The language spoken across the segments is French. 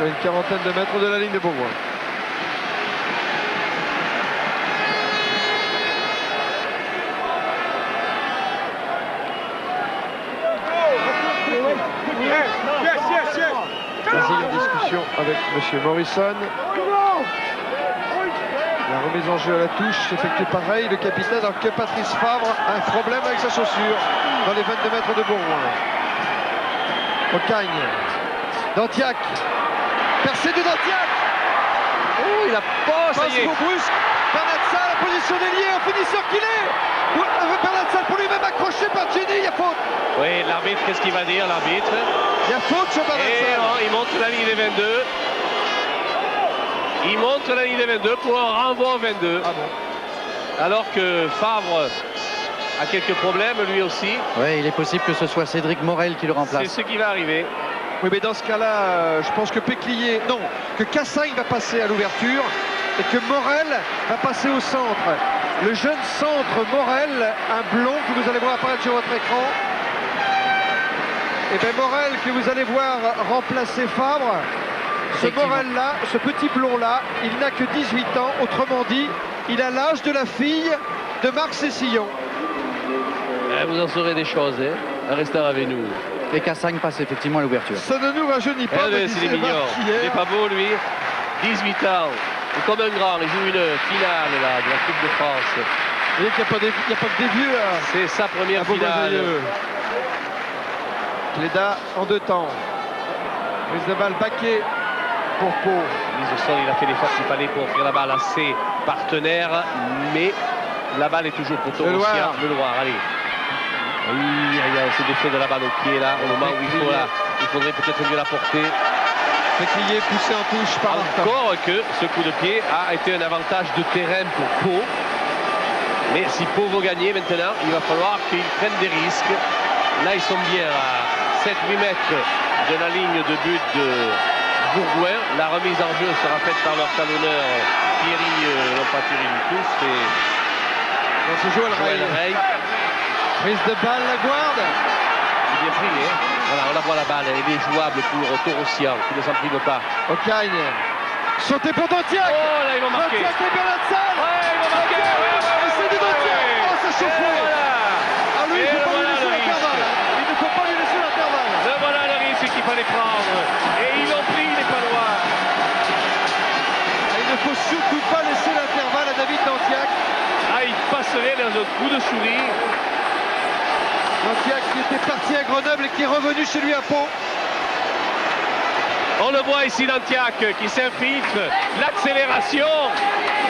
sur une quarantaine de mètres de la ligne de Bourgoin. Vas-y, en discussion avec M. Morrison. La remise en jeu à la touche s'effectue pareil. Le capitaine, alors que Patrice Favre a un problème avec sa chaussure dans les 22 mètres de Bourgoin. Ocagne. Dantiac. Percé de Dantiac. Oh, il a pas, ça y est. Brusque. Bernat Salle, la position d'ailier, un finisseur qu'il est. Bernat Salle pour lui-même accroché par Jenny, il y a faute. Oui, l'arbitre, qu'est-ce qu'il va dire, l'arbitre? Il y a faute sur Bernat Salle. Non, il monte la ligne des 22. Il monte la ligne des 22 pour un renvoi au 22. Ah bon. Alors que Favre a quelques problèmes, lui aussi. Oui, il est possible que ce soit Cédric Morel qui le remplace. C'est ce qui va arriver. Oui, mais dans ce cas-là, je pense que Péclier, non, que Cassagne va passer à l'ouverture et que Morel va passer au centre. Le jeune centre Morel, un blond que vous allez voir apparaître sur votre écran. Et bien Morel que vous allez voir remplacer Favre. Ce Morel-là, ce petit blond-là, il n'a que 18 ans, autrement dit, il a l'âge de la fille de Marc Cessillon. Vous en saurez des choses, hein. Restez avec nous. Et Cassagne passe effectivement à l'ouverture. Ça ne nous rajeunit pas, me C'est disait mignon. Marc Il hier. n'est pas beau, lui. 18 ans. Et comme un grand, il joue une finale là, de la Coupe de France. Vous voyez qu'il n'y a pas que des vieux à... C'est sa première à finale. Beauvoisilleux. Cléda en deux temps. Prise de balle baquée pour Pau. Mise au sol, il a fait l'effort qu'il fallait pour offrir la balle à ses partenaires, mais la balle est toujours pour Le Loir. Le Loir, allez. Oui, il y a ce défait de la balle au pied là, au moment où il faudrait peut-être mieux la porter. Péclier poussé en touche par Martin. Encore que ce coup de pied a été un avantage de terrain pour Pau. Mais si Pau veut gagner maintenant, il va falloir qu'ils prennent des risques. Là, ils sont bien à 7-8 mètres de la ligne de but de Bourgoin. La remise en jeu sera faite par leur talonneur Thierry, non pas Thierry du tout, c'est Dans ce Joël Joël Rey. Rey. Prise de balle, la guarde. Il est bien pris, hein. Voilà, on la voit la balle, elle est jouable pour Torossian, qui ne s'en prive pas. Ocagne. Sauté pour Dantiac. Oh là, ils vont marquer. Dantiac et Bernat Salle. Ouais, ils vont marquer. Et c'est de Dantiac. Oh, ça chauffe. Voilà. Ah lui, il ne faut pas lui laisser l'intervalle. Il ne faut pas lui laisser l'intervalle. Le voilà le risque qu'il fallait prendre. Et ils l'ont pris, les Palois. Il ne faut surtout pas laisser l'intervalle à David Dantiac. Ah, il passerait dans un coup de souris. Dantiac qui était parti à Grenoble et qui est revenu chez lui à Pau. On le voit ici, Dantiac qui s'infiltre. L'accélération.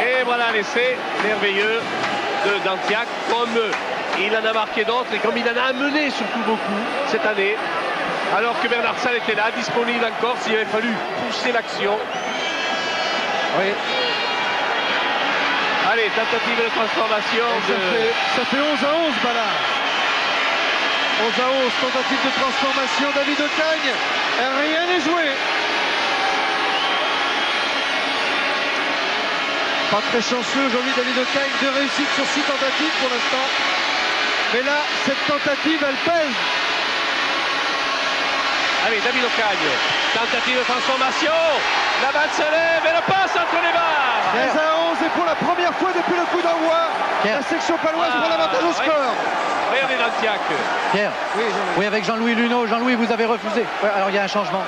Et voilà l'essai merveilleux de Dantiac. Comme il en a marqué d'autres et comme il en a amené surtout beaucoup cette année. Alors que Bernard Salle était là, disponible encore s'il avait fallu pousser l'action. Oui. Allez, tentative de transformation. Ça fait 11 à 11, Ballard. 11 à 11, tentative de transformation. David Ocagne. Rien n'est joué. Pas très chanceux aujourd'hui, David Ocagne. 2 réussites sur 6 tentatives pour l'instant. Mais là, cette tentative, elle pèse. Allez, David Ocagne. Tentative de transformation. La balle se lève et le passe entre les barres. 13 à 11 et pour la première fois depuis le coup d'envoi, la section paloise prend l'avantage au score. Regardez Dantiac. Pierre, Oui, oui, avec Jean-Louis Luneau. Jean-Louis, vous avez refusé. Ouais, alors il y a un changement.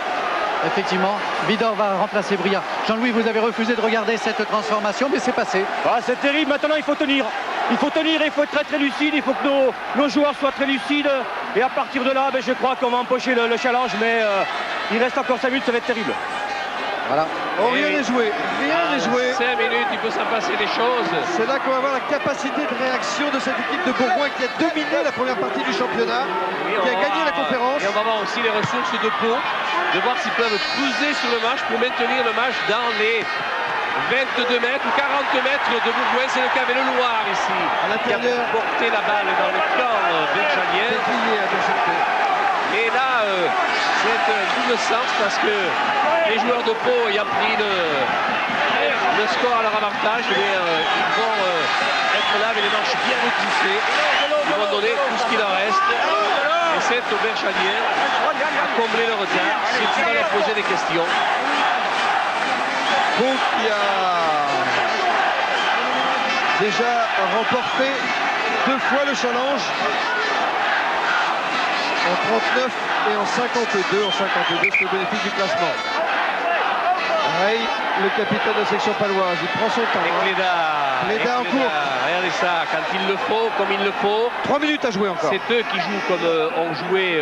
Effectivement, Vidor va remplacer Bria. Jean-Louis, vous avez refusé de regarder cette transformation, mais c'est passé. Ah, c'est terrible, maintenant il faut tenir. Il faut tenir et il faut être très très lucide. Il faut que nos joueurs soient très lucides. Et à partir de là, je crois qu'on va empocher le challenge. Mais il reste encore 5 minutes, ça va être terrible. Voilà. Oh, rien n'est joué. Rien n'est joué. 5 minutes, il peut s'en passer des choses. C'est là qu'on va voir la capacité de réaction de cette équipe de Bourgoin qui a dominé la première partie du championnat, qui a gagné la conférence. Et on va voir aussi les ressources de Pau, de voir s'ils peuvent peser sur le match pour maintenir le match dans les 22 mètres ou 40 mètres de Bourgoin. C'est le cas avec le Loir ici, À qui a l'intérieur. porté la balle dans le camp berchalien. Péclier a intercepté. Et là, c'est un double sens parce que les joueurs de Pau ayant pris le score à leur avantage, ils vont être là avec les manches bien retroussées. Ils vont donner tout ce qu'il leur reste. Et c'est au berchalien à combler le retard. C'est qui va leur poser des questions. Pau qui a déjà remporté 2 fois le challenge en 39 et en 52. En 52, c'est le bénéfice du classement. Ray, le capitaine de la section paloise, il prend son temps. Et Cléda en cours. Regardez ça, quand il le faut, comme il le faut. 3 minutes à jouer encore. C'est eux qui jouent comme ont joué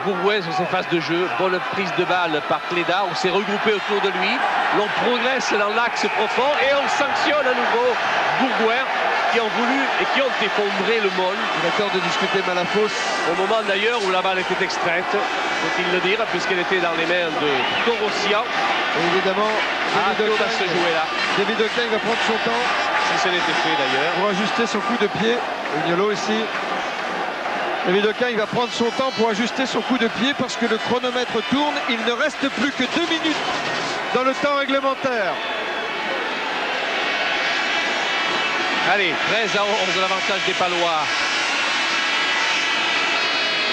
Bourgoin sur ses phases de jeu. Bonne prise de balle par Cléda, on s'est regroupé autour de lui. L'on progresse dans l'axe profond et on sanctionne à nouveau Bourgoin qui ont voulu et qui ont effondré le Mol. Il a tort de discuter Malafosse. Au moment d'ailleurs où la balle était extraite, faut-il le dire, puisqu'elle était dans les mains de Torossian. Et évidemment, Tout va se jouer là. David Declan va prendre son temps Si ce n'était fait d'ailleurs. pour ajuster son coup de pied. Vignolo ici. David Declan, il va prendre son temps pour ajuster son coup de pied parce que le chronomètre tourne. Il ne reste plus que 2 minutes dans le temps réglementaire. Allez, 13 à 11, l'avantage des Palois.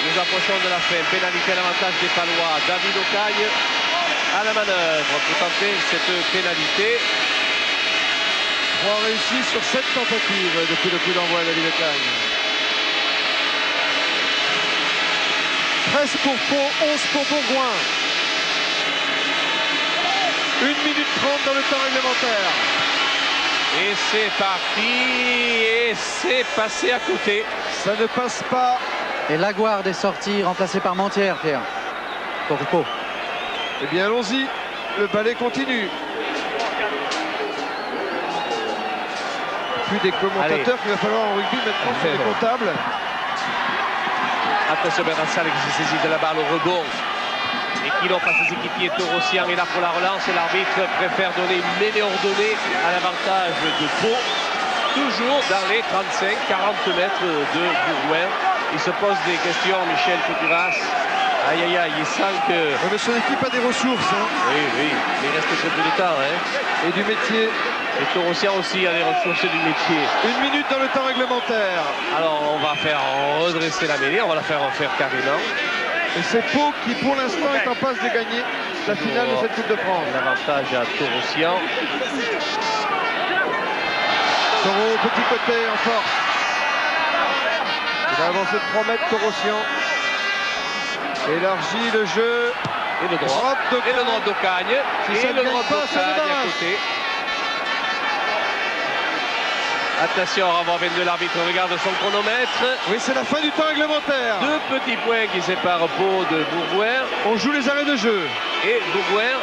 Nous approchons de la fin. Pénalité à l'avantage des Palois. David Ocagne à la manœuvre pour tenter cette pénalité. 3 réussis sur 7 tentatives depuis le coup d'envoi à David Ocagne. 13 pour Pau, 11 pour Bourgoin. 1 minute 30 dans le temps réglementaire. Et c'est parti. Et c'est passé à côté. Ça ne passe pas. Et Laguarde est sorti, remplacé par Montière, Pierre. Pour Pau. Eh bien, allons-y. Le ballet continue. Puis des commentateurs qu'il va falloir en rugby maintenant sur les comptables. Attention, Bernard Salle qui se saisit de la balle au rebond. Et qui l'offre à ses équipiers. Torossian est là pour la relance. Et l'arbitre préfère donner une mêlée ordonnée à l'avantage de Pau. Toujours dans les 35-40 mètres de Bourgoin. Il se pose des questions, Michel Fouturas. Aïe aïe aïe, il sent que... Ouais, mais son équipe a des ressources. Hein. Oui, mais il reste très peu de temps. Hein. Et du métier. Et Torossian aussi a les ressources du métier. 1 minute dans le temps réglementaire. Alors on va faire redresser la mêlée, on va la faire refaire carrément. Et c'est Pau qui pour l'instant est en passe de gagner la finale de cette Coupe de France. L'avantage à Torossian. Toro au petit côté en force. Il va avancer de 3 mètres Torossian. Élargit le jeu. Et le droit. Et le droit d'Ocagne. Si ça Et ne le gagne droit pas, ça d'Ocagne à débarrasse. côté. Attention, on va de l'arbitre, regarde son chronomètre. Oui, c'est la fin du temps réglementaire. 2 petits points qui séparent Pau de Bourgoin. On joue les arrêts de jeu. Et Bourgoin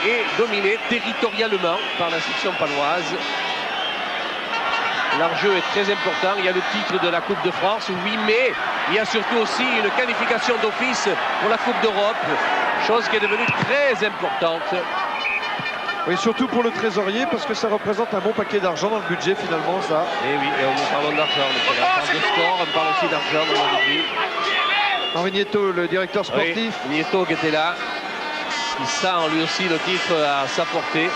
est dominé territorialement par la section paloise. L'enjeu est très important. Il y a le titre de la Coupe de France, oui, mais il y a surtout aussi une qualification d'office pour la Coupe d'Europe, chose qui est devenue très importante. Oui, surtout pour le trésorier, parce que ça représente un bon paquet d'argent dans le budget finalement, ça. Et oui, et on parle d'argent. On parle de sport, on parle aussi d'argent dans le rugby. Henri Nieto, le directeur sportif. Oui, Nieto qui était là. Il sent lui aussi le titre à sa portée.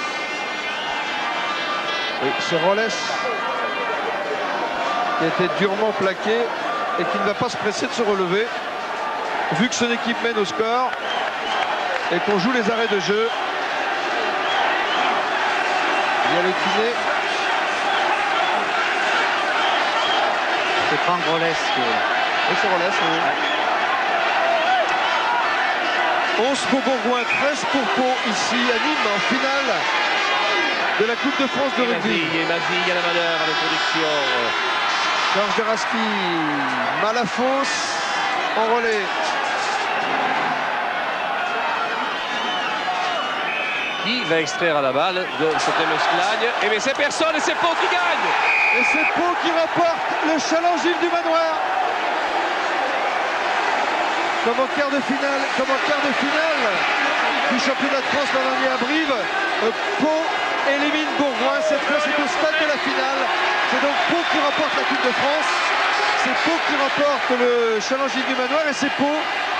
Oui, ce Rolles qui a été durement plaqué et qui ne va pas se presser de se relever, vu que son équipe mène au score et qu'on joue les arrêts de jeu. Il y a le kiné. C'est Franck Rolles qui est... Et c'est Rolles, oui. 11 pour Bourgoin, 13 pour Pau, ici à Nîmes, en finale de la Coupe de France de rugby. Et Mazille à la manœuvre de production. Georges Deraski, Malafosse en relais. Qui va extraire à la balle de cette Musclagne. Et mais c'est personne et c'est Pau qui gagne. Et c'est Pau qui remporte le challenge Yves du Manoir. Comme en quart de finale du championnat de France l'an dernier à Brive, Pau élimine Bourgoin. Cette fois, c'est au stade de la finale. C'est donc Pau qui remporte la Coupe de France. C'est Pau qui remporte le challenge Yves du Manoir et c'est Pau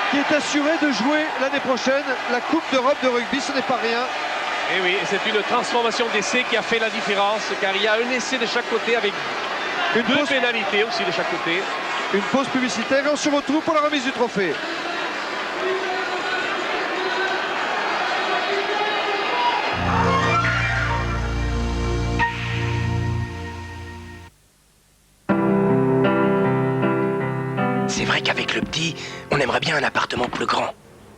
qui est assuré de jouer l'année prochaine la Coupe d'Europe de rugby. Ce n'est pas rien. Et oui, c'est une transformation d'essai qui a fait la différence, car il y a un essai de chaque côté avec deux pénalités aussi de chaque côté. Une pause publicitaire et on se retrouve pour la remise du trophée. le petit, on aimerait bien un appartement plus grand.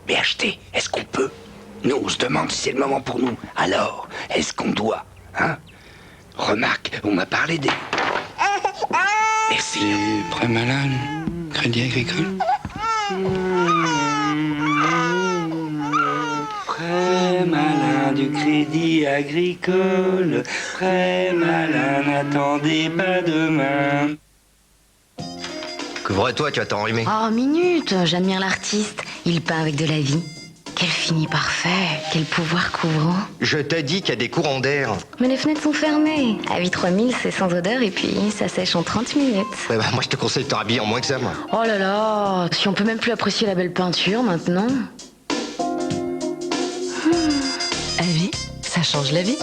Mais acheter, est-ce qu'on peut? Nous, on se demande si c'est le moment pour nous. Alors, est-ce qu'on doit, hein? Remarque, on m'a parlé des... Merci. C'est prêt malade, Crédit Agricole. Prêt malin du Crédit Agricole, prêt malin, n'attendez pas demain. Couvre-toi, tu vas t'enrhumer. Oh, minute, j'admire l'artiste. Il peint avec de la vie. Quel fini parfait, quel pouvoir couvrant. Je te dis qu'il y a des courants d'air. Mais les fenêtres sont fermées. À 8-3000, c'est sans odeur et puis ça sèche en 30 minutes. Ouais, bah, moi, je te conseille de te rhabiller en moins que ça, moi. Oh là là, si on peut même plus apprécier la belle peinture maintenant. À vie, ça change la vie.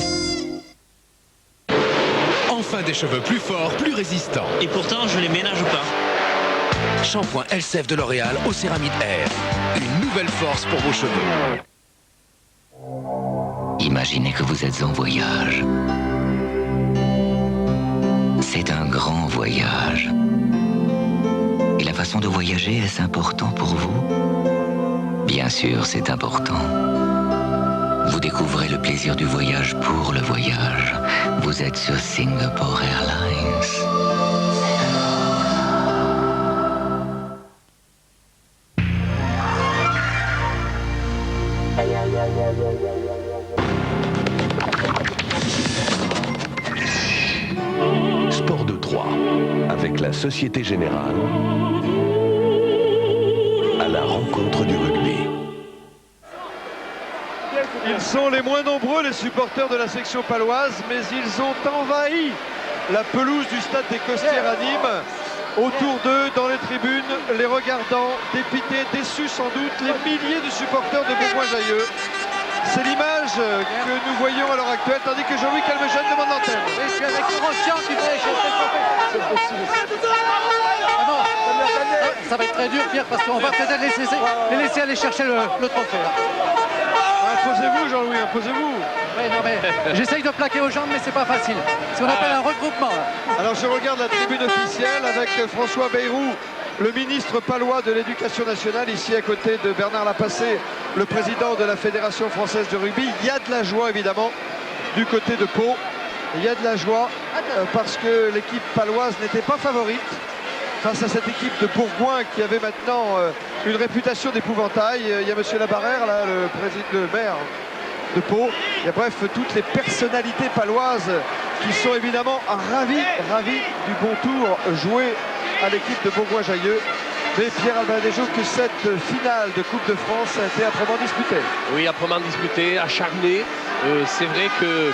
Enfin des cheveux plus forts, plus résistants. Et pourtant, je les ménage pas. Shampoing Elseve de L'Oréal au céramide Air. Une nouvelle force pour vos cheveux. Imaginez que vous êtes en voyage. C'est un grand voyage. Et la façon de voyager, est-ce important pour vous? Bien sûr, c'est important. Vous découvrez le plaisir du voyage pour le voyage. Vous êtes sur Singapore Airlines. Sport de Troyes, avec la Société Générale, à la rencontre du rugby. Ils sont les moins nombreux, les supporters de la section paloise, mais ils ont envahi la pelouse du stade des Costières à Nîmes. Autour d'eux, dans les tribunes, les regardants, dépités, déçus sans doute, les milliers de supporters de Bourgoin-Jallieu. C'est l'image que nous voyons à l'heure actuelle, tandis que Jean-Louis Calmejane demande l'antenne. Et je suis avec conscience qu'il fallait chercher le trophée. Ah non, ça va être très dur, Pierre, parce qu'on va peut-être les laisser aller chercher le trophée. Là. Imposez-vous, Jean-Louis, imposez-vous. Oui, non, mais j'essaye de plaquer aux jambes, mais c'est pas facile. C'est ce qu'on appelle un regroupement. Là. Alors je regarde la tribune officielle avec François Bayrou, le ministre palois de l'Éducation nationale, ici à côté de Bernard Lapassé, le président de la Fédération française de rugby. Il y a de la joie, évidemment, du côté de Pau. Il y a de la joie parce que l'équipe paloise n'était pas favorite face à cette équipe de Bourgoin qui avait maintenant une réputation d'épouvantail. Il y a M. Labarrère, là, le maire de Pau. Il y a bref toutes les personnalités paloises qui sont évidemment ravis du bon tour joué à l'équipe de Bourgoin-Jallieu. Mais Pierre Albanejo, que cette finale de Coupe de France a été âprement disputée. Oui, âprement disputée, acharnée. C'est vrai que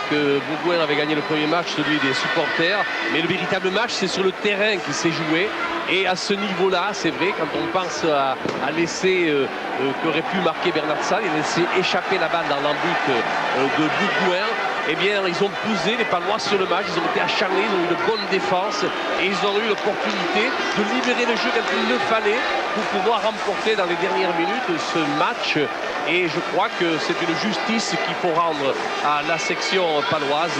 Bourgoin avait gagné le premier match, celui des supporters. Mais le véritable match, c'est sur le terrain qui s'est joué. Et à ce niveau-là, c'est vrai, quand on pense à l'essai qu'aurait pu marquer Bernard Salle, il a laissé échapper la balle dans l'embut de Bourgoin. Eh bien, ils ont poussé les Palois sur le match, ils ont été acharnés, ils ont eu une bonne défense et ils ont eu l'opportunité de libérer le jeu quand il le fallait pour pouvoir remporter dans les dernières minutes ce match. Et je crois que c'est une justice qu'il faut rendre à la section paloise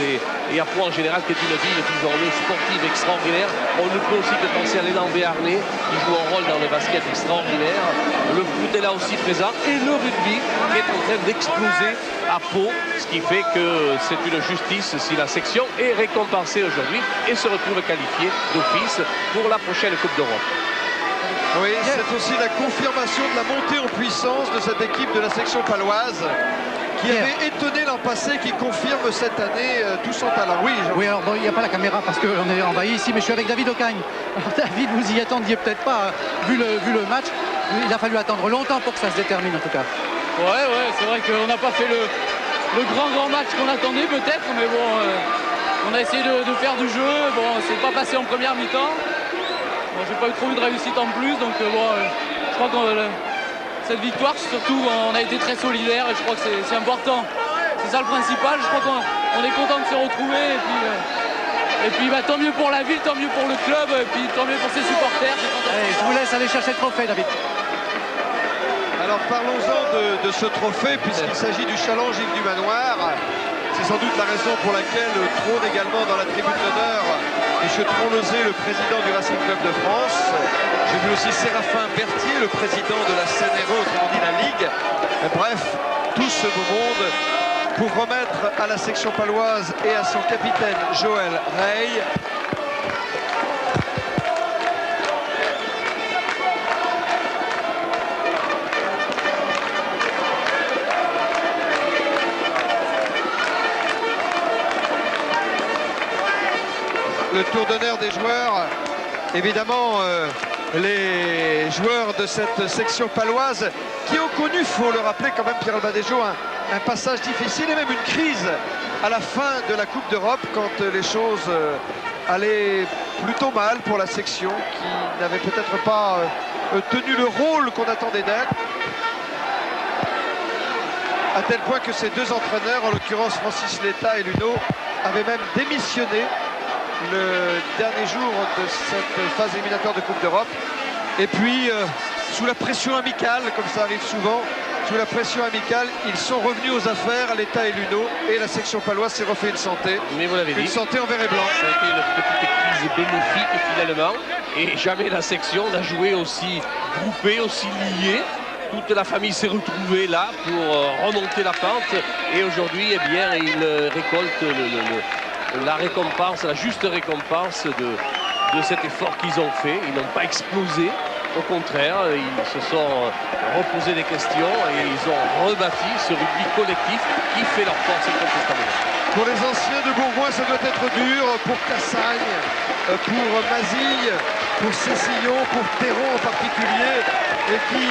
et à Pau en général, qui est une ville, disons-le, sportive extraordinaire. On ne peut aussi que penser à l'élan Béarnais, qui joue un rôle dans le basket extraordinaire. Le foot est là aussi présent et le rugby qui est en train d'exploser à Pau, ce qui fait que c'est une justice si la section est récompensée aujourd'hui et se retrouve qualifiée d'office pour la prochaine Coupe d'Europe. Oui, c'est aussi la confirmation de la montée en puissance de cette équipe de la section paloise qui avait étonné l'an passé, qui confirme cette année tout son talent. Oui, oui, alors bon, il n'y a pas la caméra parce qu'on est envahi ici, mais je suis avec David Ocagne. Alors David, vous y attendiez peut-être pas, vu le match. Il a fallu attendre longtemps pour que ça se détermine en tout cas. Ouais, c'est vrai qu'on n'a pas fait le grand match qu'on attendait peut-être, mais bon, on a essayé de faire du jeu. Bon, c'est pas passé en première mi-temps. Bon, j'ai pas eu trop de réussite en plus, donc bon, je crois que cette victoire, surtout, on a été très solidaires et je crois que c'est important. C'est ça le principal. Je crois qu'on est content de se retrouver et puis bah, tant mieux pour la ville, tant mieux pour le club et puis tant mieux pour ses supporters. Allez, je vous laisse aller chercher le trophée, David. Alors parlons-en de ce trophée puisqu'il s'agit du challenge Yves du Manoir. C'est sans doute la raison pour laquelle trône également dans la tribune d'honneur Monsieur Tronlosé, le président du Racing Club de France. J'ai vu aussi Séraphin Berthier, le président de la CNRE, autrement dit la Ligue. Bref, tout ce beau monde pour remettre à la section paloise et à son capitaine Joël Rey le tour d'honneur des joueurs. Évidemment, les joueurs de cette section paloise qui ont connu, il faut le rappeler quand même, Pierre Albadéjo, un passage difficile et même une crise à la fin de la Coupe d'Europe quand les choses allaient plutôt mal pour la section qui n'avait peut-être pas tenu le rôle qu'on attendait d'elle. À tel point que ces deux entraîneurs, en l'occurrence Francis Letta et Luno, avaient même démissionné le dernier jour de cette phase éliminatoire de Coupe d'Europe. Et puis, sous la pression amicale, comme ça arrive souvent, sous la pression amicale, ils sont revenus aux affaires, Letta et Luno, et la section paloise s'est refait une santé. Mais vous l'avez dit, une santé en vert et blanc. Ça a été une petite crise bénéfique finalement, et jamais la section n'a joué aussi groupée, aussi liée. Toute la famille s'est retrouvée là pour remonter la pente, et aujourd'hui, eh bien, ils récoltent la récompense, la juste récompense de cet effort qu'ils ont fait. Ils n'ont pas explosé, au contraire, ils se sont reposés des questions et ils ont rebâti ce rugby collectif qui fait leur force incontestablement. Pour les anciens de Bourgoin, ça doit être dur, pour Cassagne, pour Mazille, pour Cécillon, pour Théron en particulier, et qui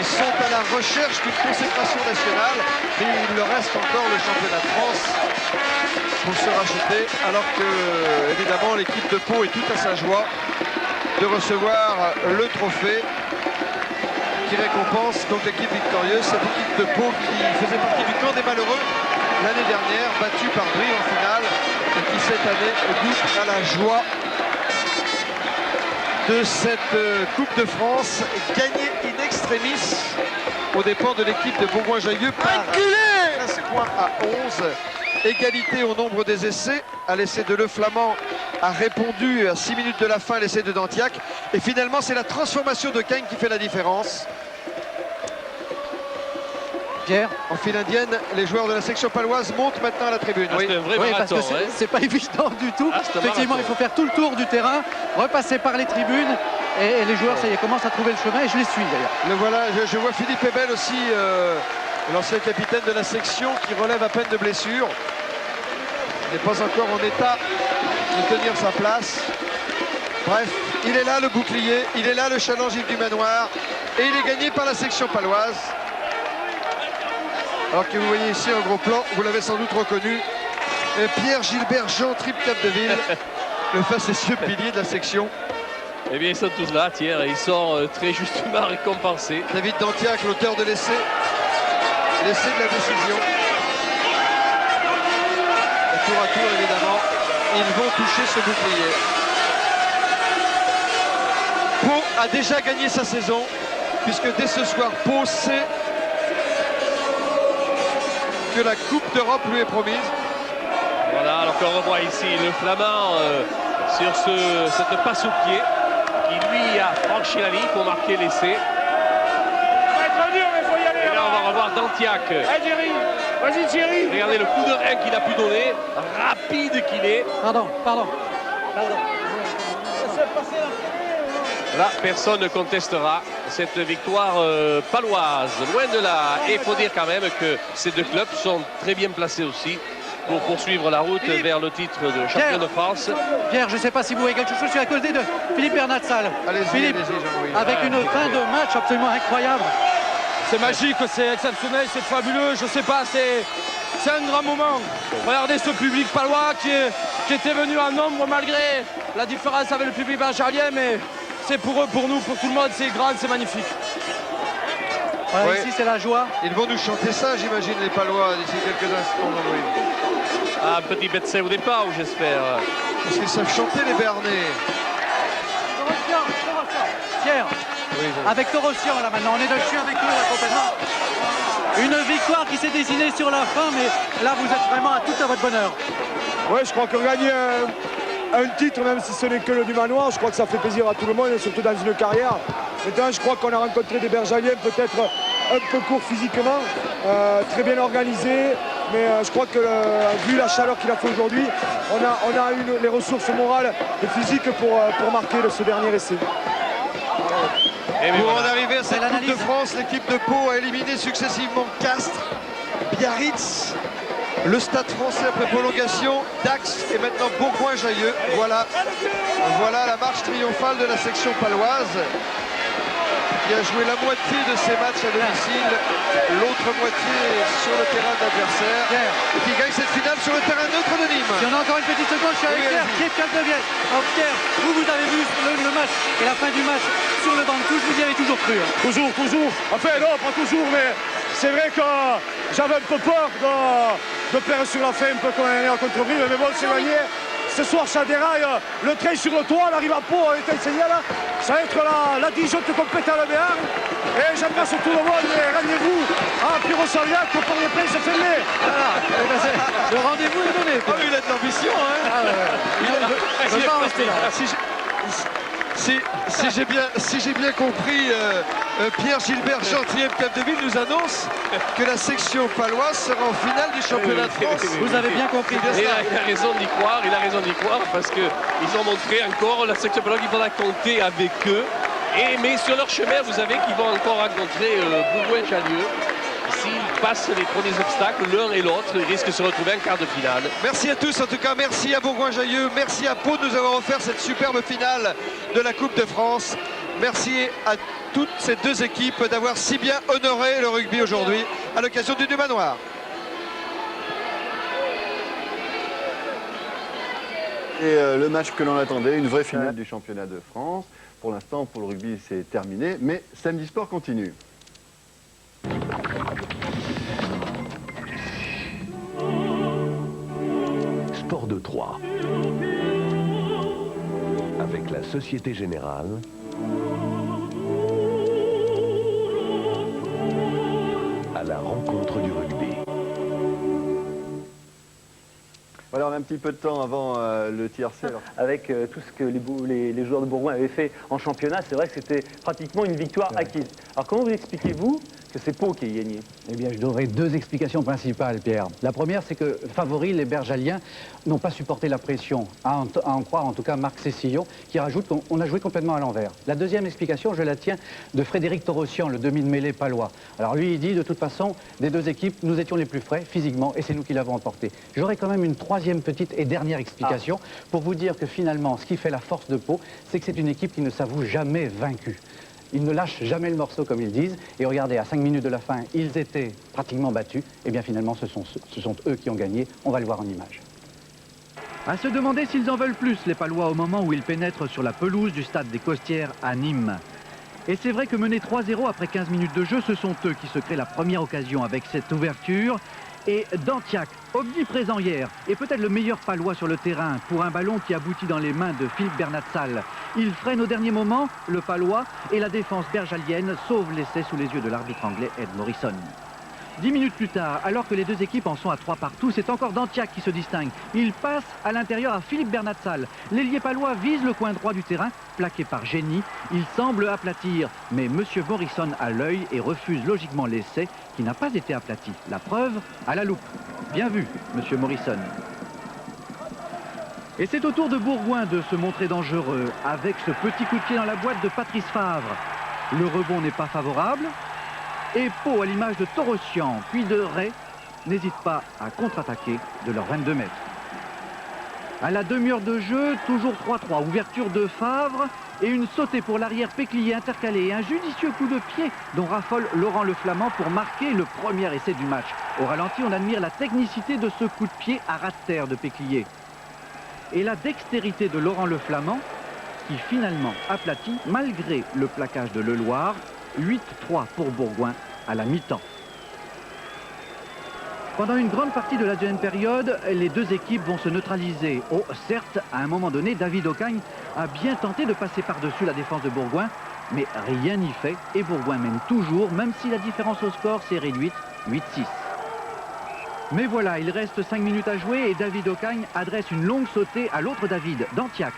sont à la recherche d'une consécration nationale. Et il leur reste encore le championnat de France pour se racheter, alors que, évidemment, l'équipe de Pau est toute à sa joie de recevoir le trophée qui récompense donc l'équipe victorieuse, cette équipe de Pau qui faisait partie du camp des malheureux l'année dernière, battue par Brive en finale, et qui cette année goûte à la joie de cette Coupe de France, gagnée in extremis aux dépens de l'équipe de Bourgoin-Jallieu par 13 points à 11. Égalité au nombre des essais. À l'essai de Le Flamand a répondu à 6 minutes de la fin à l'essai de Dantiac. Et finalement, c'est la transformation de Cagne qui fait la différence. Pierre, en file indienne, les joueurs de la section paloise montent maintenant à la tribune. C'est un vrai parce marathon, que c'est pas évident du tout. Effectivement, il faut faire tout le tour du terrain, repasser par les tribunes. Et les joueurs, ça y est, commencent à trouver le chemin, et je les suis d'ailleurs. Le voilà, je vois Philippe Ebel aussi, l'ancien capitaine de la section, qui relève à peine de blessure. Il n'est pas encore en état de tenir sa place. Bref, il est là le bouclier, il est là le challenge du manoir, et il est gagné par la section paloise. Alors que vous voyez ici un gros plan, vous l'avez sans doute reconnu, Pierre Gilbert Jean Trip-Capdeville, le facétieux pilier de la section. Eh bien, ils sont tous là, tiens, et ils sont très justement récompensés. David Dantiac, l'auteur de l'essai de la décision. Et tour à tour, évidemment, ils vont toucher ce bouclier. Pau a déjà gagné sa saison, puisque dès ce soir, Pau sait que la Coupe d'Europe lui est promise. Voilà, alors qu'on revoit ici le Flamand sur cette passe au pied, qui lui a franchi la ligne pour marquer l'essai. Ça va être dur, mais il faut y aller. Et là, on va revoir Dantiac. Allez, Thierry. Vas-y, Thierry. Regardez le coup de rein qu'il a pu donner, rapide qu'il est. Pardon. Là, personne ne contestera cette victoire paloise. Loin de là. Et il faut dire quand même que ces deux clubs sont très bien placés aussi pour poursuivre la route vers le titre de champion de France. Pierre, je ne sais pas si vous voyez quelque chose, je suis à côté de Philippe Bernatsal. Philippe, avec une fin de match absolument incroyable. C'est magique, c'est exceptionnel, c'est fabuleux, je sais pas, c'est un grand moment. Regardez ce public palois qui était venu en nombre malgré la différence avec le public benjarlien, mais c'est pour eux, pour nous, pour tout le monde, c'est grand, c'est magnifique. Voilà, ici c'est la joie. Ils vont nous chanter ça, j'imagine, les Palois, d'ici quelques instants, Jean-Louis. Un petit médecin au départ, j'espère. Parce qu'ils savent chanter, les Bernais. Pierre, avec Torossian là maintenant, on est dessus avec eux là, complètement. Une victoire qui s'est dessinée sur la fin, mais là vous êtes vraiment à tout à votre bonheur. Ouais, je crois qu'on gagne un titre, même si ce n'est que le du manoir. Je crois que ça fait plaisir à tout le monde, et surtout dans une carrière. Maintenant, je crois qu'on a rencontré des Bergaliens peut-être un peu courts physiquement, très bien organisés. Mais je crois que vu la chaleur qu'il a fait aujourd'hui, on a eu les ressources morales et physiques pour marquer ce dernier essai. Pour en arriver à cette Coupe de France, l'équipe de Pau a éliminé successivement Castres, Biarritz, le Stade Français après prolongation, Dax et maintenant Bourgoin-Jallieu. Voilà la marche triomphale de la section paloise, qui a joué la moitié de ses matchs à domicile, l'autre moitié sur le terrain d'adversaire, et qui gagne cette finale sur le terrain neutre de Nîmes. Si on a encore une petite seconde, je suis avec Pierre, qui est Capdevielle. Alors Pierre, vous avez vu le match et la fin du match sur le banc de touche, vous y avez toujours cru. Hein. Toujours. Enfin non, pas toujours, mais c'est vrai que j'avais un peu peur de perdre sur la fin, un peu comme l'année à contre-Brive, mais bon, c'est gagné. Ce soir, ça déraille, le train sur le toit, on arrive à Pau, on est enseigné là. Ça va être la disjoncte complète à la Béarn. Et j'embrasse tout le monde, et rendez-vous à Pyro-Saliac pour les Princes Fenley. Le rendez-vous est donné. Oh, il a de l'ambition, hein. Il ne veut pas rester là. Si j'ai bien compris, Pierre-Gilbert Gentrier de Capdeville nous annonce que la section paloise sera en finale du championnat de France. Vous avez bien compris. Il a raison d'y croire, parce qu'ils ont montré encore la section paloise qu'il faudra compter avec eux. Mais sur leur chemin, vous savez qu'ils vont encore rencontrer Bourgoin-Jallieu. S'ils passent les premiers obstacles, l'un et l'autre, ils risquent de se retrouver en quart de finale. Merci à tous, en tout cas, merci à Bourgoin-Jallieu, merci à Pau de nous avoir offert cette superbe finale de la Coupe de France. Merci à toutes ces deux équipes d'avoir si bien honoré le rugby aujourd'hui à l'occasion du manoir. Et le match que l'on attendait, une vraie finale du championnat de France. Pour l'instant, pour le rugby, c'est terminé, mais Samedi Sport continue. Sport de 3 avec la Société Générale, à la rencontre du rugby. Voilà, on a un petit peu de temps avant le tiercé. Avec tout ce que les joueurs de Bourgoin avaient fait en championnat, c'est vrai que c'était pratiquement une victoire acquise. Alors comment vous expliquez-vous que c'est Pau qui a gagné? Eh bien, je donnerai deux explications principales, Pierre. La première, c'est que favoris, les Bergaliens n'ont pas supporté la pression, à en croire en tout cas Marc Cessillon, qui rajoute qu'on a joué complètement à l'envers. La deuxième explication, je la tiens de Frédéric Torossian, le demi de mêlée palois. Alors lui, il dit, de toute façon, des deux équipes, nous étions les plus frais physiquement, et c'est nous qui l'avons emporté. J'aurais quand même une troisième petite et dernière explication pour vous dire que finalement, ce qui fait la force de Pau, c'est que c'est une équipe qui ne s'avoue jamais vaincue. Ils ne lâchent jamais le morceau, comme ils disent. Et regardez, à 5 minutes de la fin, ils étaient pratiquement battus. Et bien finalement, ce sont eux qui ont gagné. On va le voir en image. À se demander s'ils en veulent plus, les Palois, au moment où ils pénètrent sur la pelouse du stade des Costières à Nîmes. Et c'est vrai que menés 3-0 après 15 minutes de jeu, ce sont eux qui se créent la première occasion avec cette ouverture. Et Dantiac, omniprésent hier, est peut-être le meilleur Palois sur le terrain pour un ballon qui aboutit dans les mains de Philippe Bernatsal. Il freine au dernier moment, le Palois, et la défense bergalienne sauve l'essai sous les yeux de l'arbitre anglais Ed Morrison. 10 minutes plus tard, alors que les deux équipes en sont à 3 partout, c'est encore Dantiac qui se distingue. Il passe à l'intérieur à Philippe Bernatsal. L'ailier palois vise le coin droit du terrain, plaqué par Génie. Il semble aplatir, mais M. Morrison a l'œil et refuse logiquement l'essai qui n'a pas été aplati. La preuve à la loupe. Bien vu, M. Morrison. Et c'est au tour de Bourgoin de se montrer dangereux avec ce petit coup de pied dans la boîte de Patrice Favre. Le rebond n'est pas favorable. Et Pau, à l'image de Torossian, puis de Ray, n'hésite pas à contre-attaquer de leurs 22 mètres. À la demi-heure de jeu, toujours 3-3, ouverture de Favre et une sautée pour l'arrière Péclier intercalé et un judicieux coup de pied dont raffole Laurent Le Flamand pour marquer le premier essai du match. Au ralenti, on admire la technicité de ce coup de pied à ras de terre de Péclier. Et la dextérité de Laurent Le Flamand qui finalement aplatit malgré le plaquage de Leloir. 8-3 pour Bourgoin à la mi-temps. Pendant une grande partie de la deuxième période, les deux équipes vont se neutraliser. Oh, certes, à un moment donné, David Ocagne a bien tenté de passer par-dessus la défense de Bourgoin, mais rien n'y fait et Bourgoin mène toujours, même si la différence au score s'est réduite 8-6. Mais voilà, il reste 5 minutes à jouer et David Ocagne adresse une longue sautée à l'autre David, Dantiac.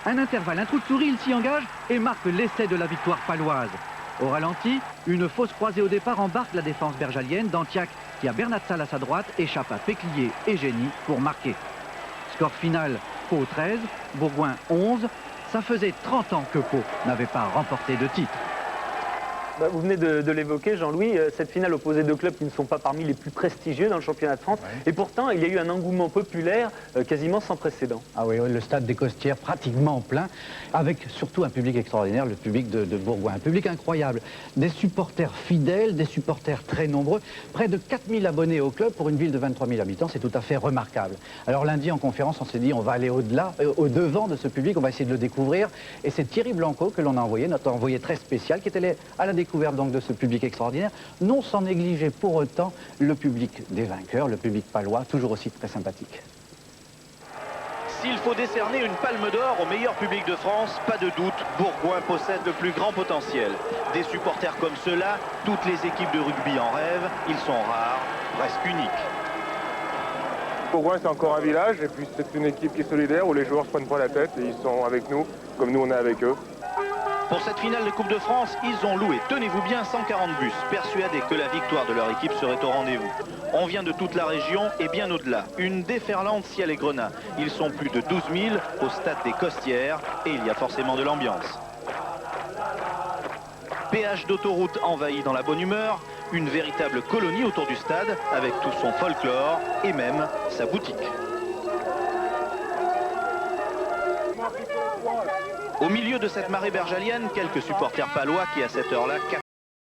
Un intervalle, un trou de souris, il s'y engage et marque l'essai de la victoire paloise. Au ralenti, une fausse croisée au départ embarque la défense bergalienne. Dantiac, qui a Bernat Sall à sa droite, échappe à Péclier et Génie pour marquer. Score final, Pau 13, Bourgoin 11. Ça faisait 30 ans que Pau n'avait pas remporté de titre. Vous venez de l'évoquer, Jean-Louis, cette finale opposait deux clubs qui ne sont pas parmi les plus prestigieux dans le championnat de France. Ouais. Et pourtant, il y a eu un engouement populaire quasiment sans précédent. Ah oui, le stade des Costières pratiquement plein, avec surtout un public extraordinaire, le public de Bourgoin. Un public incroyable. Des supporters fidèles, des supporters très nombreux. Près de 4000 abonnés au club pour une ville de 23 000 habitants, c'est tout à fait remarquable. Alors lundi en conférence, on s'est dit on va aller au-delà, au-devant de ce public, on va essayer de le découvrir. Et c'est Thierry Blanco que l'on a envoyé, notre envoyé très spécial, qui était allé à la découverte donc de ce public extraordinaire, non sans négliger pour autant le public des vainqueurs, le public palois, toujours aussi très sympathique. S'il faut décerner une palme d'or au meilleur public de France, pas de doute, Bourgoin possède le plus grand potentiel. Des supporters comme ceux-là, toutes les équipes de rugby en rêvent, ils sont rares, presque uniques. Bourgoin, c'est encore un village, et puis c'est une équipe qui est solidaire, où les joueurs se prennent pas la tête, et ils sont avec nous, comme nous on est avec eux. Pour cette finale de Coupe de France, ils ont loué, tenez-vous bien, 140 bus, persuadés que la victoire de leur équipe serait au rendez-vous. On vient de toute la région et bien au-delà. Une déferlante ciel et grenat. Ils sont plus de 12 000 au stade des Costières et il y a forcément de l'ambiance. Péage d'autoroute envahi dans la bonne humeur, une véritable colonie autour du stade avec tout son folklore et même sa boutique. Au milieu de cette marée bergalienne, quelques supporters palois qui à cette heure-là